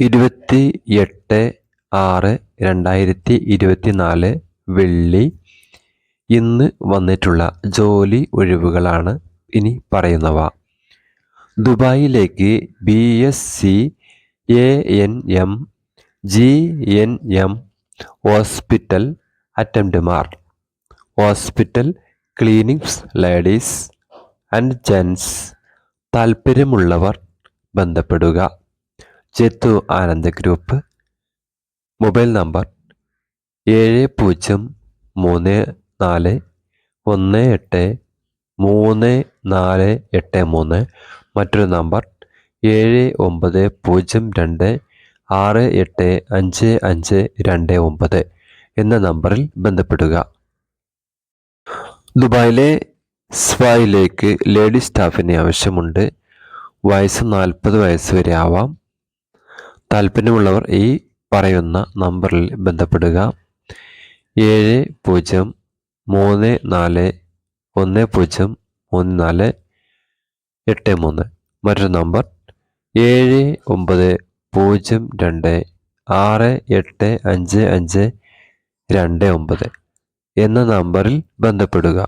28/6/2024 വെള്ളി. ഇന്ന് വന്നിട്ടുള്ള ജോലി ഒഴിവുകളാണ് ഇനി പറയുന്നവ. ദുബായിലേക്ക് BSc ANM GNM ഹോസ്പിറ്റൽ അറ്റൻഡർമാർ, hospital clinics ladies and gents. താൽപ്പര്യമുള്ളവർ ബന്ധപ്പെടുക. Jethu Anand group. Mobile number 7034183483. മറ്റൊരു നമ്പർ 7902685529 എന്ന നമ്പറിൽ ബന്ധപ്പെടുക. ദുബായിലെ സ്വായിലേക്ക് ലേഡി സ്റ്റാഫിനെ ആവശ്യമുണ്ട്. വയസ്സ് 40 വയസ്സ് വരെ ആവാം. താല്പര്യമുള്ളവർ ഈ പറയുന്ന നമ്പറിൽ ബന്ധപ്പെടുക. 7034103483. മറ്റൊരു നമ്പർ 7902685529 എന്ന നമ്പറിൽ ബന്ധപ്പെടുക.